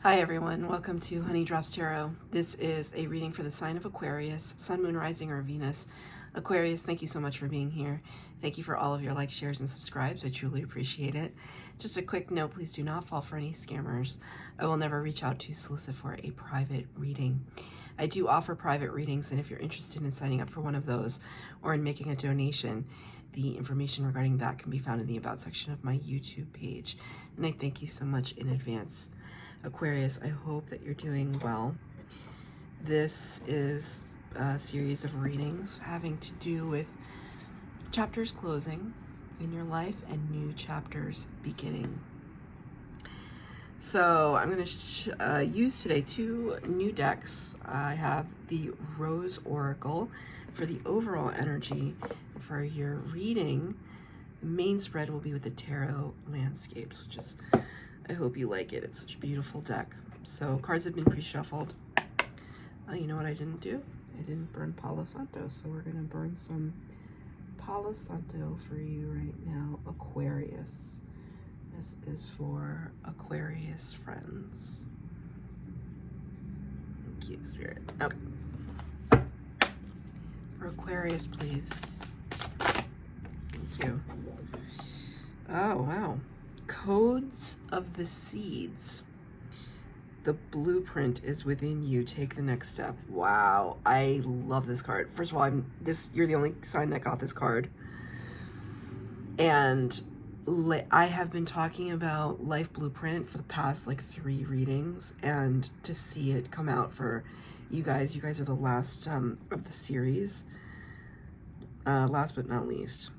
Hi everyone, welcome to Honey Drops Tarot. This is a reading for the sign of Aquarius, Sun, Moon, Rising, or Venus. Aquarius, thank you so much for being here. Thank you for all of your likes, shares, and subscribes. I truly appreciate it. Just a quick note, please do not fall for any scammers. I will never reach out to solicit for a private reading. I do offer private readings, and if you're interested in signing up for one of those or in making a donation, the information regarding that can be found in the About section of my YouTube page. And I thank you so much in advance. Aquarius, I hope that you're doing well. This is a series of readings having to do with chapters closing in your life and new chapters beginning. So I'm going to use today two new decks. I have the Rose Oracle for the overall energy. For your reading, the main spread will be with the Tarot Landscapes, which is, I hope you like it. It's such a beautiful deck. So cards have been pre-shuffled. You know what I didn't do? I didn't burn Palo Santo, so we're going to burn some Palo Santo for you right now, Aquarius. This is for Aquarius friends. Thank you, Spirit. Okay. For Aquarius, please. Thank you. Oh, wow. Codes of the Seeds. The blueprint is within you. Take the next step. Wow, I love this card. First of all, you're the only sign that got this card. And I have been talking about Life Blueprint for the past like 3 readings, and to see it come out for you guys are the last of the series. Last but not least.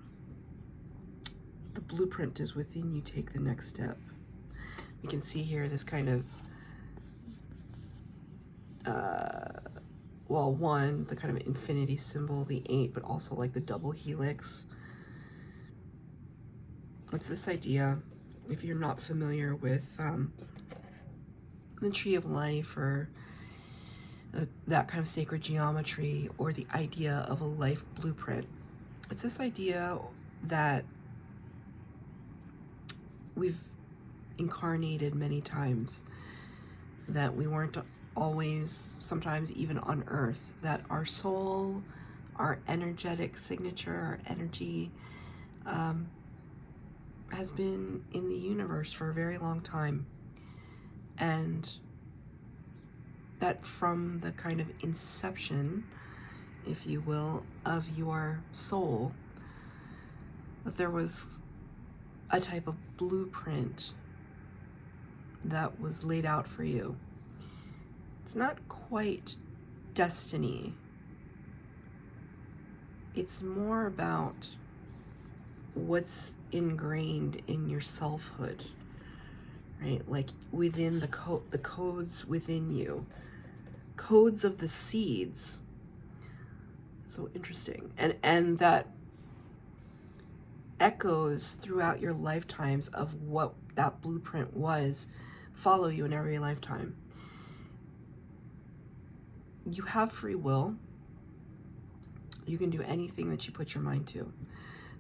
The blueprint is within you. Take the next step. You can see here this kind of, well, one, the kind of infinity symbol, the 8, but also like the double helix. It's this idea, if you're not familiar with the Tree of Life or that kind of sacred geometry, or the idea of a life blueprint, it's this idea that we've incarnated many times, that we weren't always, sometimes even on earth, that our soul, our energetic signature, our energy has been in the universe for a very long time. And that from the kind of inception, if you will, of your soul, that there was a type of blueprint that was laid out for you. It's not quite destiny. It's more about what's ingrained in your selfhood, right? Like within the codes within you, codes of the seeds. So interesting, and that echoes throughout your lifetimes of what that blueprint was, follow you in every lifetime. You have free will. You can do anything that you put your mind to.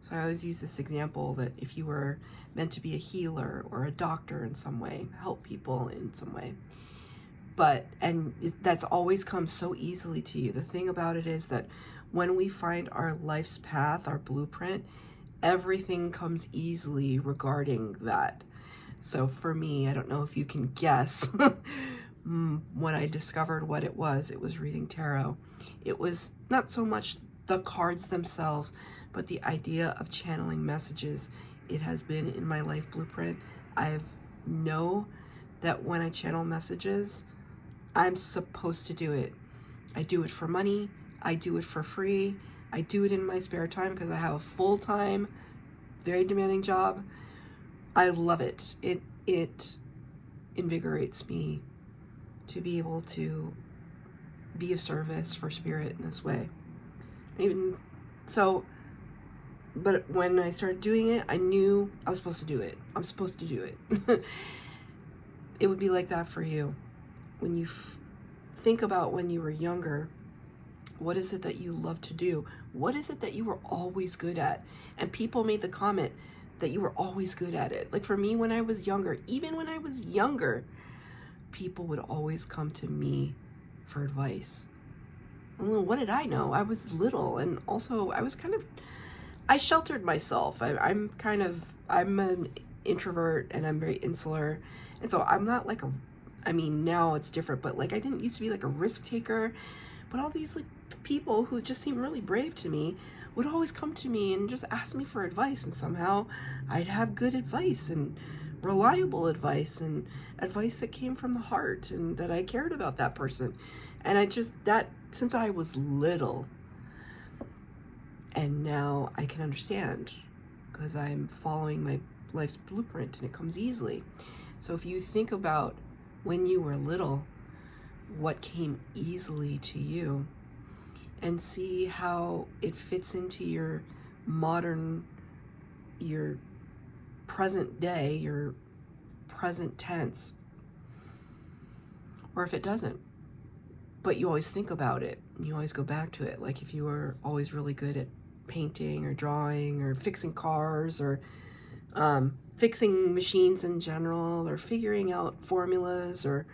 So I always use this example that if you were meant to be a healer or a doctor in some way, help people in some way, that's always come so easily to you. The thing about it is that when we find our life's path, our blueprint, everything comes easily regarding that. So for me, I don't know if you can guess, when I discovered what it was reading tarot. It was not so much the cards themselves, but the idea of channeling messages. It has been in my life blueprint. I know that when I channel messages, I'm supposed to do it. I do it for money. I do it for free. I do it in my spare time because I have a full-time, very demanding job. I love it. It invigorates me to be able to be of service for spirit in this way. Even so, but when I started doing it, I knew I was supposed to do it. I'm supposed to do it. It would be like that for you. When you think about when you were younger, what is it that you love to do? What is it that you were always good at? And people made the comment that you were always good at it. Like for me, when I was younger, even when I was younger, people would always come to me for advice. Well, what did I know? I was little, and also I sheltered myself. I'm an introvert, and I'm very insular, and so I'm not like now it's different, but like I didn't used to be like a risk taker, but all these like people who just seem really brave to me would always come to me and just ask me for advice, and somehow I'd have good advice and reliable advice and advice that came from the heart and that I cared about that person. And that since I was little, and now I can understand because I'm following my life's blueprint and it comes easily. So if you think about when you were little, what came easily to you, and see how it fits into your present day, your present tense, or if it doesn't, but you always think about it, you always go back to it. Like if you were always really good at painting or drawing or fixing cars or fixing machines in general, or figuring out formulas, or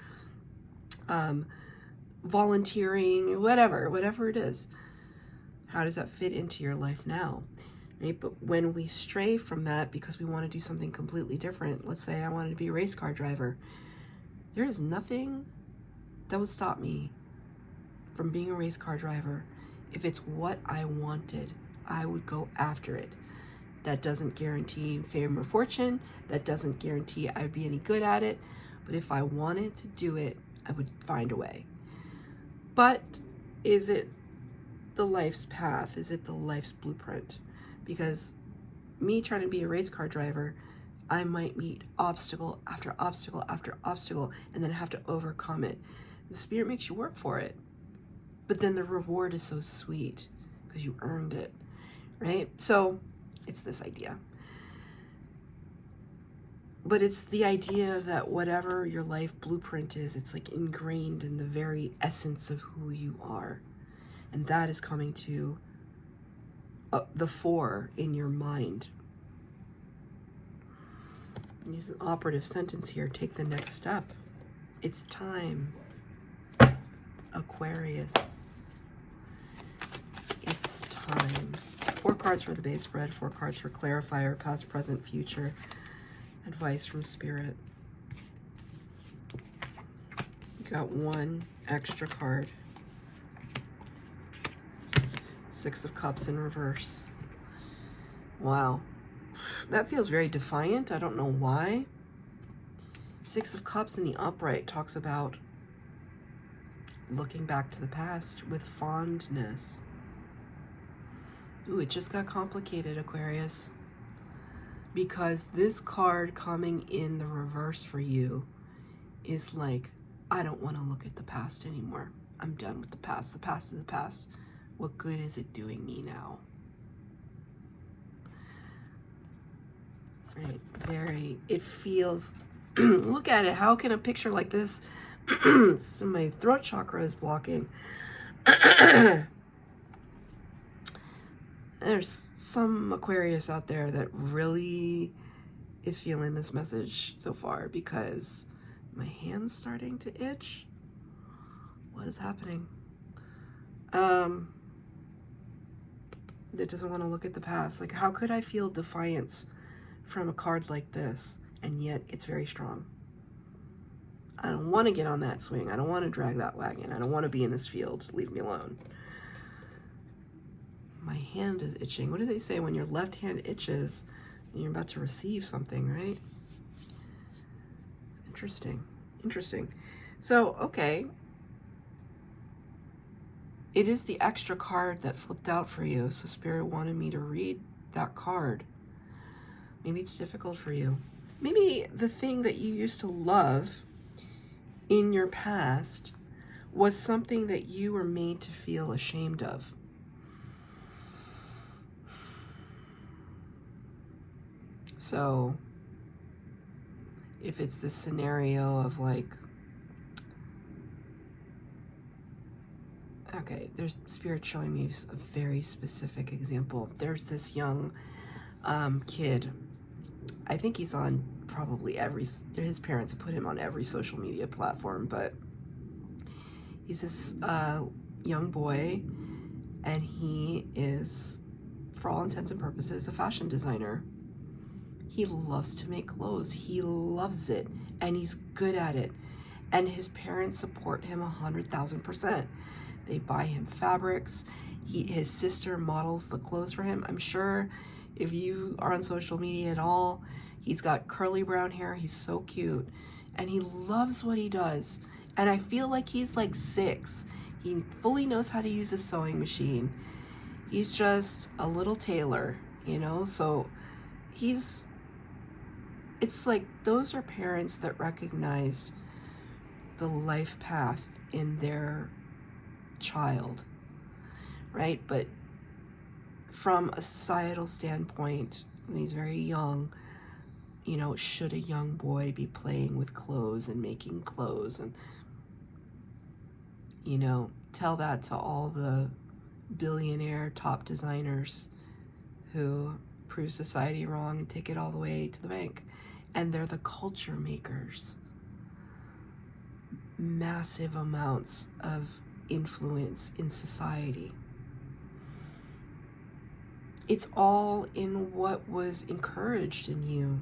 volunteering, whatever it is, how does that fit into your life now? Right? But when we stray from that because we want to do something completely different, let's say I wanted to be a race car driver, there is nothing that would stop me from being a race car driver. If it's what I wanted, I would go after it. That doesn't guarantee fame or fortune. That doesn't guarantee I'd be any good at it. But if I wanted to do it, I would find a way. But is it the life's path? Is it the life's blueprint? Because me trying to be a race car driver, I might meet obstacle after obstacle after obstacle and then have to overcome it. The Spirit makes you work for it. But then the reward is so sweet because you earned it, right? So it's this idea. But it's the idea that whatever your life blueprint is, it's like ingrained in the very essence of who you are. And that is coming to the fore in your mind. Use an operative sentence here. Take the next step. It's time. Aquarius. It's time. 4 cards for the base spread, 4 cards for clarifier, past, present, future. Advice from Spirit. You got 1 extra card. 6 of Cups in reverse. Wow. That feels very defiant. I don't know why. 6 of Cups in the upright talks about looking back to the past with fondness. Ooh, it just got complicated, Aquarius. Because this card coming in the reverse for you is like, I don't want to look at the past anymore. I'm done with the past. The past is the past. What good is it doing me now? Right, it feels, look at it. How can a picture like this, so my throat chakra is blocking. There's some Aquarius out there that really is feeling this message so far, because my hand's starting to itch. What is happening? That doesn't want to look at the past. Like, how could I feel defiance from a card like this, and yet it's very strong? I don't want to get on that swing. I don't want to drag that wagon. I don't want to be in this field. Leave me alone. My hand is itching. What do they say when your left hand itches and you're about to receive something, right? Interesting. Interesting. So, okay. It is the extra card that flipped out for you. So Spirit wanted me to read that card. Maybe it's difficult for you. Maybe the thing that you used to love in your past was something that you were made to feel ashamed of. So if it's this scenario of like, okay, there's Spirit showing me a very specific example. There's this young kid. I think he's on probably his parents have put him on every social media platform, but he's this young boy, and he is, for all intents and purposes, a fashion designer. He loves to make clothes. He loves it, and he's good at it. And his parents support him 100,000%. They buy him fabrics. His sister models the clothes for him. I'm sure if you are on social media at all, he's got curly brown hair. He's so cute, and he loves what he does. And I feel like he's like 6. He fully knows how to use a sewing machine. He's just a little tailor, you know? So it's like those are parents that recognized the life path in their child, right? But from a societal standpoint, when he's very young, you know, should a young boy be playing with clothes and making clothes? And, you know, tell that to all the billionaire top designers who prove society wrong and take it all the way to the bank. And they're the culture makers. Massive amounts of influence in society. It's all in what was encouraged in you.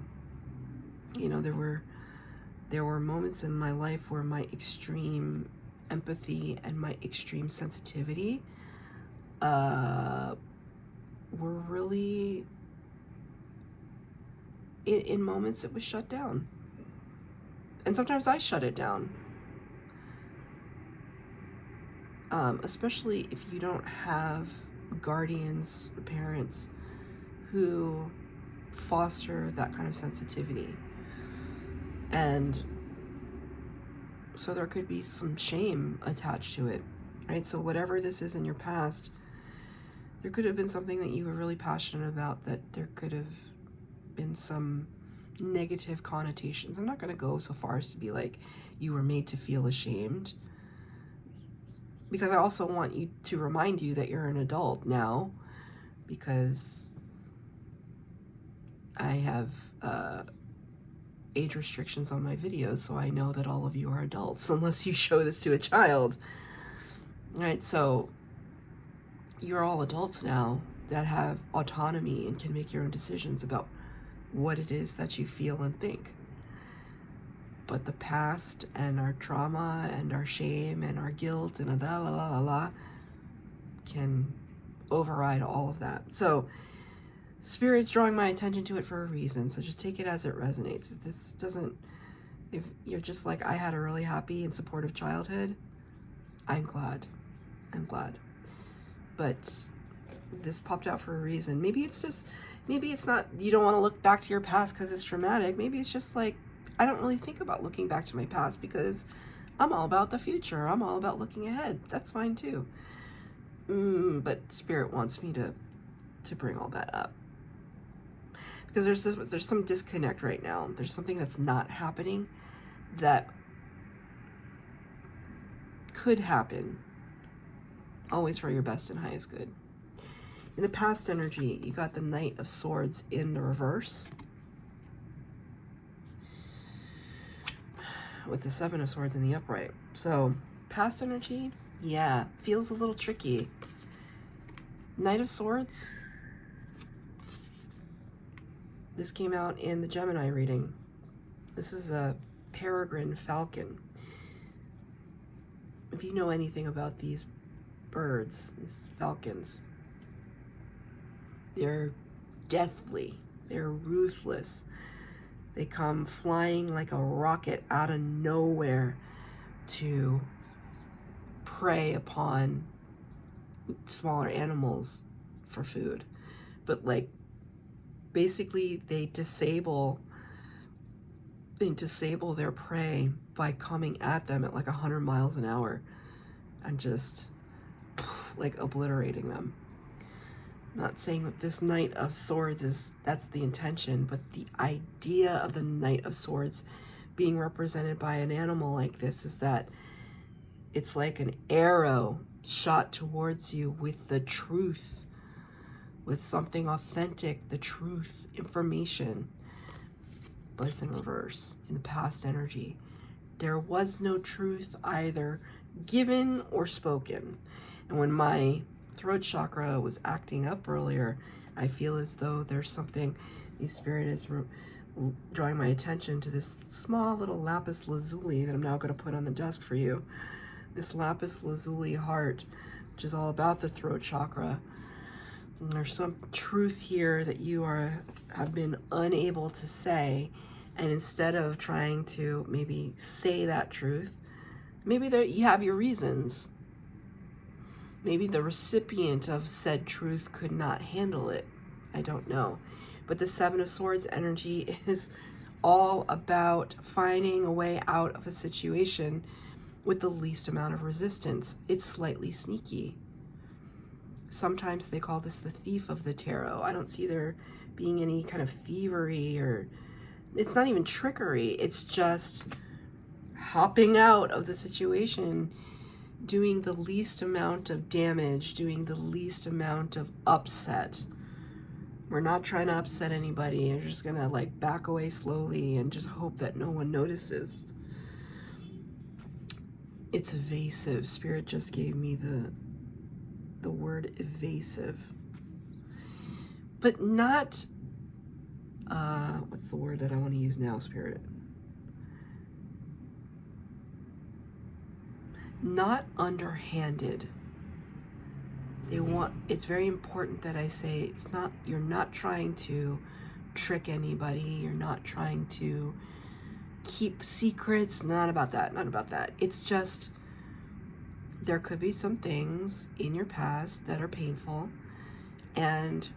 You know, there were moments in my life where my extreme empathy and my extreme sensitivity were really, in moments it was shut down. And sometimes I shut it down. Especially if you don't have guardians or parents who foster that kind of sensitivity. And so there could be some shame attached to it, right? So whatever this is in your past, there could have been something that you were really passionate about, that there could have been some negative connotations. I'm not going to go so far as to be like you were made to feel ashamed, because I also want you to remind you that you're an adult now, because I have age restrictions on my videos, so I know that all of you are adults unless you show this to a child. All right, so you're all adults now that have autonomy and can make your own decisions about what it is that you feel and think. But the past and our trauma and our shame and our guilt and can override all of that. So Spirit's drawing my attention to it for a reason, so just take it as it resonates. If this doesn't, if you're just like, I had a really happy and supportive childhood, I'm glad. But this popped out for a reason. Maybe it's not, you don't want to look back to your past because it's traumatic. Maybe it's just like, I don't really think about looking back to my past because I'm all about the future. I'm all about looking ahead. That's fine too. But Spirit wants me to bring all that up. Because there's some disconnect right now. There's something that's not happening that could happen. Always for your best and highest good. In the past energy, you got the Knight of Swords in the reverse, with the Seven of Swords in the upright. So past energy, yeah, feels a little tricky. Knight of Swords, this came out in the Gemini reading. This is a peregrine falcon. If you know anything about these birds, these falcons, they're deathly, they're ruthless. They come flying like a rocket out of nowhere to prey upon smaller animals for food. But like, basically they disable their prey by coming at them at like 100 miles an hour and just like obliterating them. I'm not saying that this Knight of Swords that's the intention, but the idea of the Knight of Swords being represented by an animal like this is that it's like an arrow shot towards you with the truth, with something authentic, the truth, information. but it's in reverse, in the past energy. There was no truth either given or spoken. And when my throat chakra was acting up earlier, I feel as though there's something, the spirit is drawing my attention to this small little lapis lazuli that I'm now going to put on the desk for you. This lapis lazuli heart, which is all about the throat chakra. And there's some truth here that you have been unable to say, and instead of trying to maybe say that truth, maybe you have your reasons. Maybe the recipient of said truth could not handle it. I don't know. But the Seven of Swords energy is all about finding a way out of a situation with the least amount of resistance. It's slightly sneaky. Sometimes they call this the thief of the tarot. I don't see there being any kind of thievery, or it's not even trickery. It's just hopping out of the situation, doing the least amount of damage, doing the least amount of upset. We're not trying to upset anybody. You're just gonna like back away slowly and just hope that no one notices. It's evasive. Spirit just gave me the word evasive. But not, what's the word that I want to use now, Spirit? Not underhanded. It's very important that I say you're not trying to trick anybody. You're not trying to keep secrets. Not about that. It's just, there could be some things in your past that are painful, and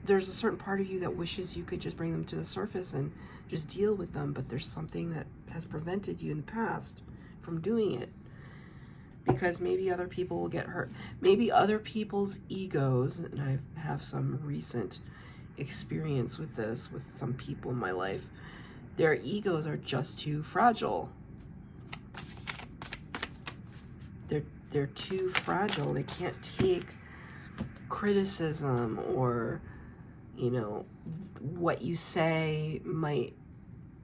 there's a certain part of you that wishes you could just bring them to the surface and just deal with them, but there's something that has prevented you in the past from doing it. Because maybe other people will get hurt. Maybe other people's egos, and I have some recent experience with this with some people in my life, their egos are just too fragile. They're too fragile. They can't take criticism, or, you know, what you say might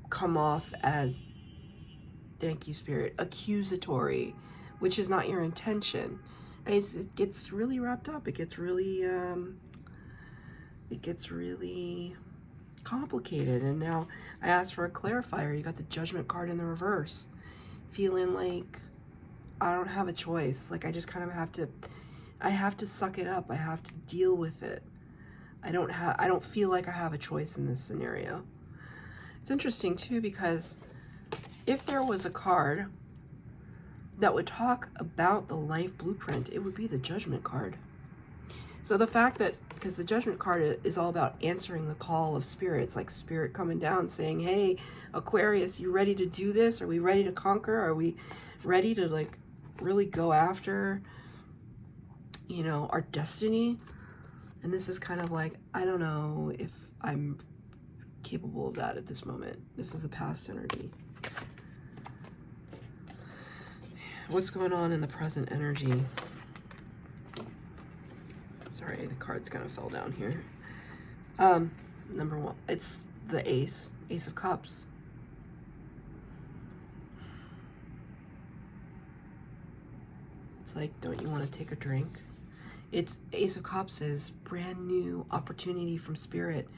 come off as, thank you, Spirit, accusatory, which is not your intention. It gets really wrapped up. It gets really complicated. And now I asked for a clarifier. You got the Judgment card in the reverse. Feeling like I don't have a choice. Like I just kind of have to suck it up. I have to deal with it. I don't feel like I have a choice in this scenario. It's interesting too, because if there was a card that would talk about the life blueprint, it would be the Judgment card. So the fact that, because the Judgment card is all about answering the call of Spirit. It's like Spirit coming down saying, hey, Aquarius, you ready to do this? Are we ready to conquer? Are we ready to like really go after, you know, our destiny? And this is kind of like, I don't know if I'm capable of that at this moment. This is the past energy. What's going on in the present energy? Sorry, the cards kind of fell down here. Number one, it's the Ace of Cups. It's like, don't you want to take a drink? It's Ace of Cups is brand new opportunity from Spirit,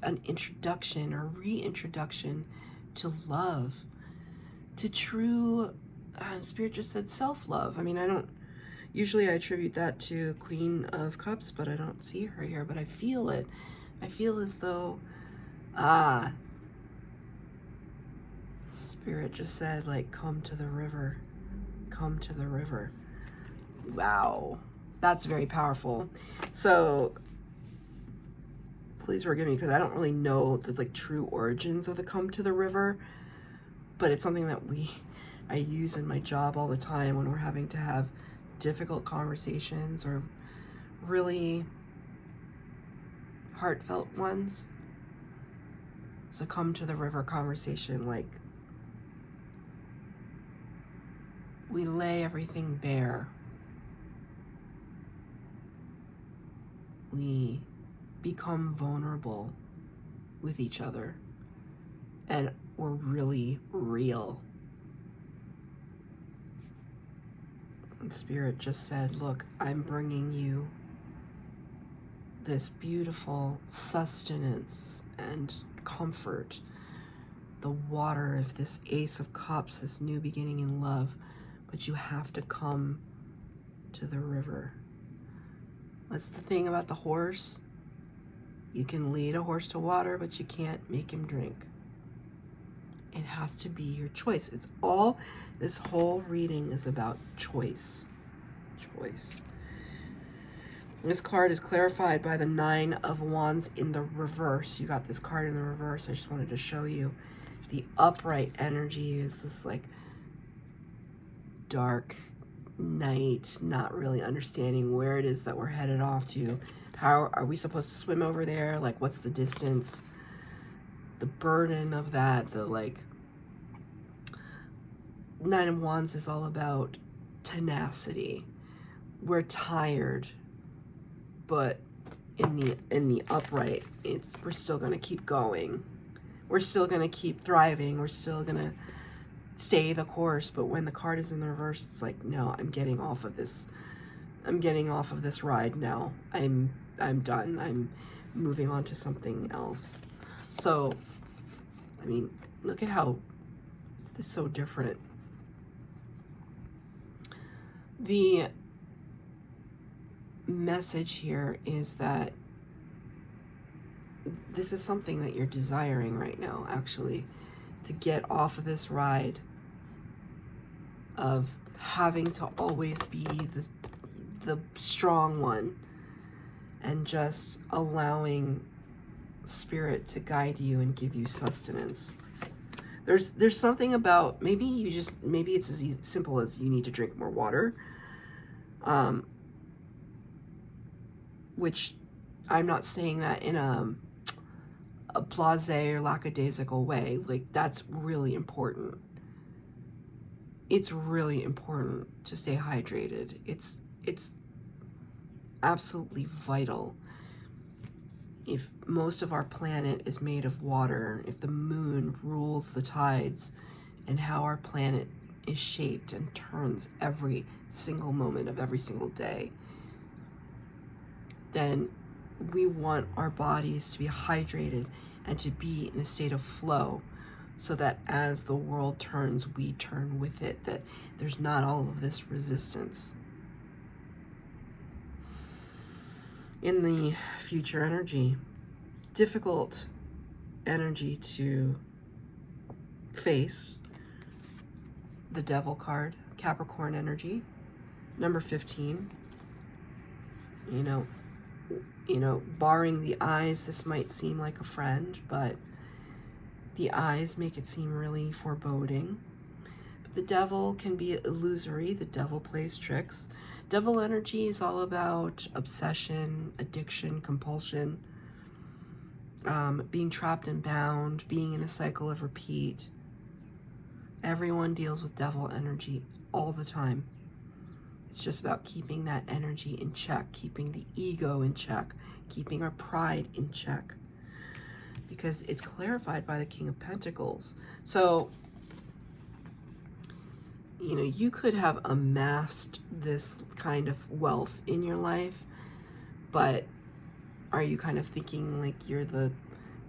an introduction or reintroduction to love, to true, Spirit just said self-love. I mean, usually I attribute that to Queen of Cups, but I don't see her here, but I feel it. I feel as though, Spirit just said, like, come to the river. Come to the river. Wow. That's very powerful. So, please forgive me, because I don't really know the, like, true origins of the come to the river, but it's something that I use in my job all the time when we're having to have difficult conversations or really heartfelt ones. It's a come to the river conversation, like we lay everything bare. We become vulnerable with each other. and were really real. And Spirit just said, look, I'm bringing you this beautiful sustenance and comfort, the water of this Ace of Cups, this new beginning in love, but you have to come to the river. What's the thing about the horse? You can lead a horse to water, but you can't make him drink. It has to be your choice. It's all, this whole reading is about choice. Choice. This card is clarified by the Nine of Wands in the reverse. You got this card in the reverse. I just wanted to show you. The upright energy is this like dark night, not really understanding where it is that we're headed off to. How are we supposed to swim over there? Like, what's the distance? The burden of that, the like, Nine of Wands is all about tenacity. We're tired, but in the upright, we're still gonna keep going. We're still gonna keep thriving. We're still gonna stay the course. But when the card is in the reverse, it's like, no, I'm getting off of this. I'm getting off of this ride now. I'm done. I'm moving on to something else. So, I mean, look at how it's so different. The message here is that this is something that you're desiring right now, actually, to get off of this ride of having to always be the strong one, and just allowing Spirit to guide you and give you sustenance. There's something about, maybe it's as simple as you need to drink more water, which I'm not saying that in a blasé or lackadaisical way. Like, that's really important. It's really important to stay hydrated. It's absolutely vital. If most of our planet is made of water, if the moon rules the tides and how our planet is shaped and turns every single moment of every single day, then we want our bodies to be hydrated and to be in a state of flow, so that as the world turns, we turn with it, that there's not all of this resistance. In the future energy, difficult energy to face, the Devil card, Capricorn energy, number 15. You know, barring the eyes, this might seem like a friend, but the eyes make it seem really foreboding. But the Devil can be illusory. The Devil plays tricks. Devil energy is all about obsession, addiction, compulsion, being trapped and bound, being in a cycle of repeat. Everyone deals with Devil energy all the time. It's just about keeping that energy in check, keeping the ego in check, keeping our pride in check, because it's clarified by the King of Pentacles. So, you could have amassed this kind of wealth in your life, but are you kind of thinking like you're the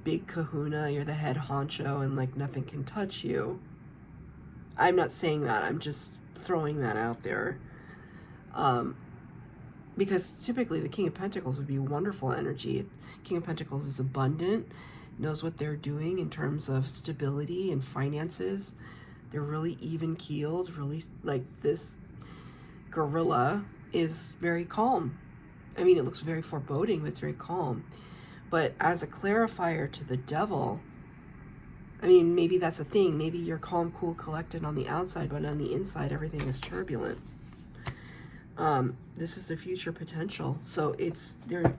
big kahuna, you're the head honcho, and like nothing can touch you? I'm not saying that. I'm just throwing that out there. Because typically the King of Pentacles would be wonderful energy. King of Pentacles is abundant, knows what they're doing in terms of stability and finances. They're really even-keeled, really, like, this gorilla is very calm. I mean, it looks very foreboding, but it's very calm. But as a clarifier to the Devil, I mean, maybe that's a thing. Maybe you're calm, cool, collected on the outside, but on the inside, everything is turbulent. This is the future potential. So it's there,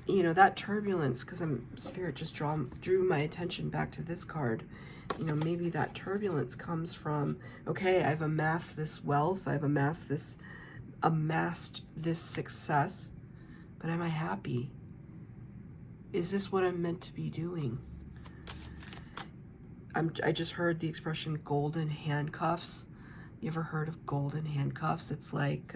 that turbulence, because Spirit just drew my attention back to this card. Maybe that turbulence comes from, okay, I've amassed this wealth, I've amassed this success, but am I happy? Is this what I'm meant to be doing? I just heard the expression golden handcuffs. You ever heard of golden handcuffs? It's like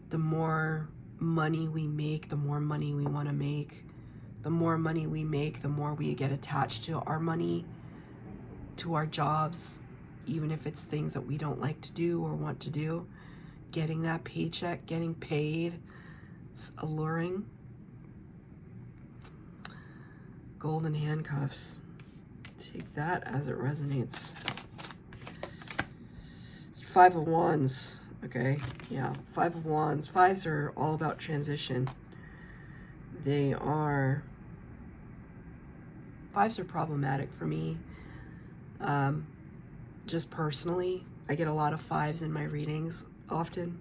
the more money we make, the more money we want to make. The more money we make, the more we get attached to our money, to our jobs, even if it's things that we don't like to do or want to do. Getting that paycheck, getting paid, it's alluring. Golden handcuffs. Take that as it resonates. It's Five of Wands. Okay, yeah, Five of Wands. Fives are all about transition. Fives are problematic for me. Just personally, I get a lot of fives in my readings often.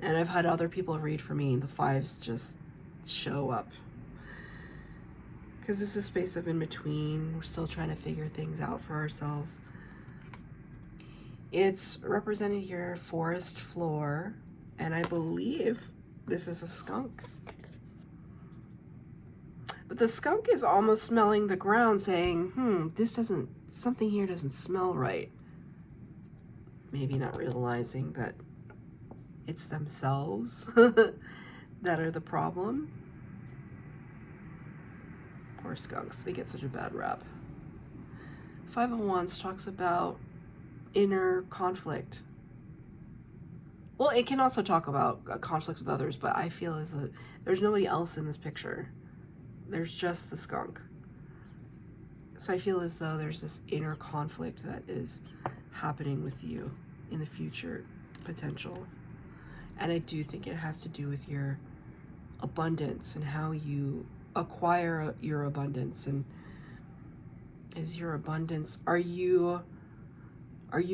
And I've had other people read for me. The fives just show up. Because this is a space of in between. We're still trying to figure things out for ourselves. It's represented here, forest floor. And I believe this is a skunk. But the skunk is almost smelling the ground saying, something here doesn't smell right. Maybe not realizing that it's themselves that are the problem. Poor skunks, they get such a bad rap. Five of Wands talks about inner conflict. Well, it can also talk about a conflict with others, but I feel as though there's nobody else in this picture. There's just the skunk. So I feel as though there's this inner conflict that is happening with you in the future potential. And I do think it has to do with your abundance and how you acquire your abundance. And is your abundance, are you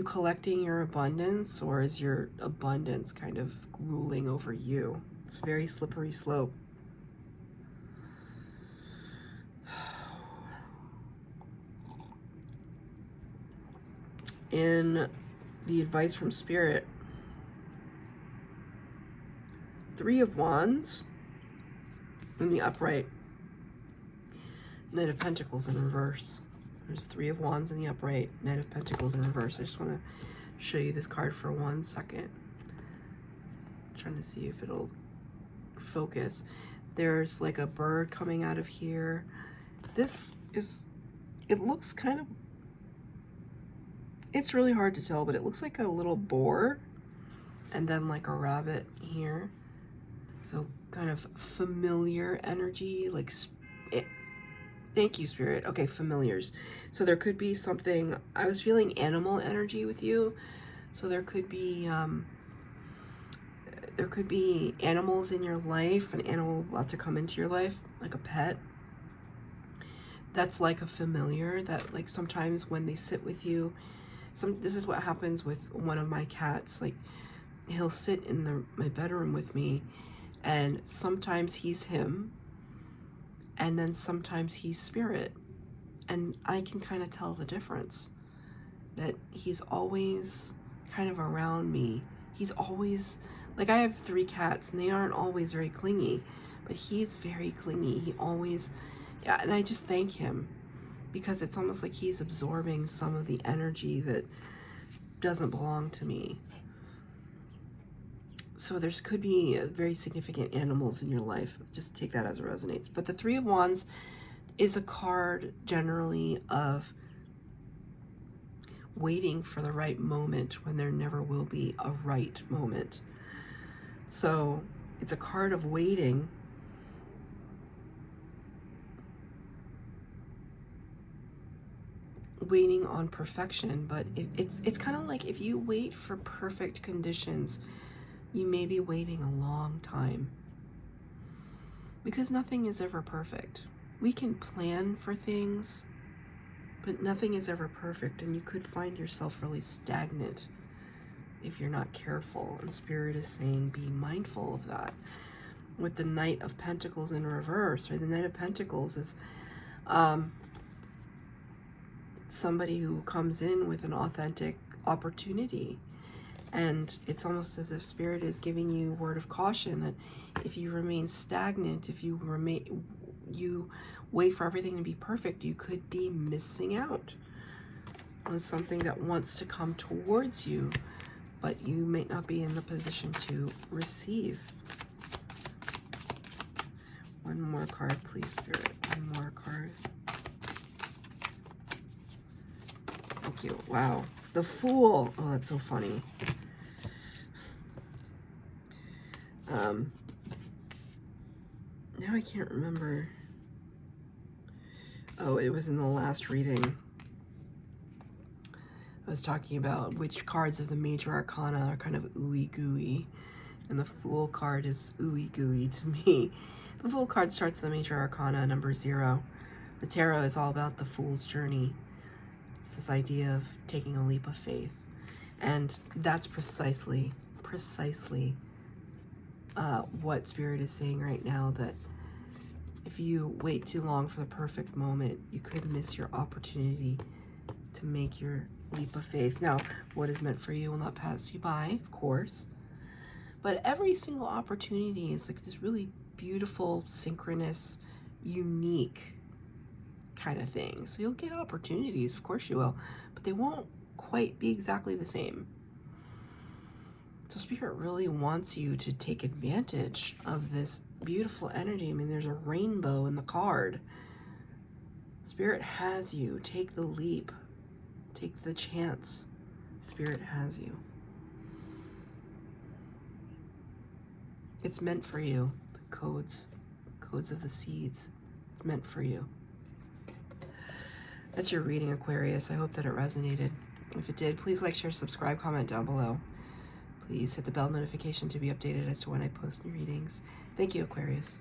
collecting your abundance, or is your abundance kind of ruling over you? It's a very slippery slope. In the advice from Spirit, Three of Wands in the upright, Knight of Pentacles in reverse. There's Three of Wands in the upright, Knight of Pentacles in reverse. I just want to show you this card for 1 second. I'm trying to see if it'll focus. There's like a bird coming out of here. It looks kind of, it's really hard to tell, but it looks like a little boar and then like a rabbit here. So kind of familiar energy, like thank you, Spirit. Okay, familiars. So there could be something, I was feeling animal energy with you. So there could be animals in your life, an animal about to come into your life, like a pet. That's like a familiar that like sometimes when they sit with you, this is what happens with one of my cats. Like he'll sit in my bedroom with me, and sometimes he's him, and then sometimes he's Spirit, and I can kind of tell the difference. That he's always kind of around me. He's always, like I have 3 cats and they aren't always very clingy, but he's very clingy. He always, yeah, and I just thank him because it's almost like he's absorbing some of the energy that doesn't belong to me. So there's could be very significant animals in your life. Just take that as it resonates. But the Three of Wands is a card generally of waiting for the right moment when there never will be a right moment. So it's a card of waiting. Waiting on perfection, but it's kind of like if you wait for perfect conditions, you may be waiting a long time. Because nothing is ever perfect. We can plan for things, but nothing is ever perfect, and you could find yourself really stagnant if you're not careful. And Spirit is saying be mindful of that. With the Knight of Pentacles in reverse, right? The Knight of Pentacles is somebody who comes in with an authentic opportunity. And it's almost as if Spirit is giving you a word of caution that if you remain stagnant, if you wait for everything to be perfect, you could be missing out on something that wants to come towards you, but you may not be in the position to receive. One more card, please, Spirit. One more card. Thank you. Wow. The Fool. Oh, that's so funny. Now I can't remember. Oh, it was in the last reading. I was talking about which cards of the major arcana are kind of ooey gooey, and the Fool card is ooey gooey to me. The Fool card starts the major arcana, number 0. The tarot is all about the Fool's journey. It's this idea of taking a leap of faith, and that's precisely what Spirit is saying right now, that if you wait too long for the perfect moment, you could miss your opportunity to make your leap of faith. Now, what is meant for you will not pass you by, of course, but every single opportunity is like this really beautiful, synchronous, unique kind of thing. So you'll get opportunities, of course you will, but they won't quite be exactly the same. So Spirit really wants you to take advantage of this beautiful energy. I mean, there's a rainbow in the card. Spirit has you. Take the leap. Take the chance. Spirit has you. It's meant for you. The codes of the seeds. It's meant for you. That's your reading, Aquarius. I hope that it resonated. If it did, please like, share, subscribe, comment down below. Please hit the bell notification to be updated as to when I post new readings. Thank you, Aquarius.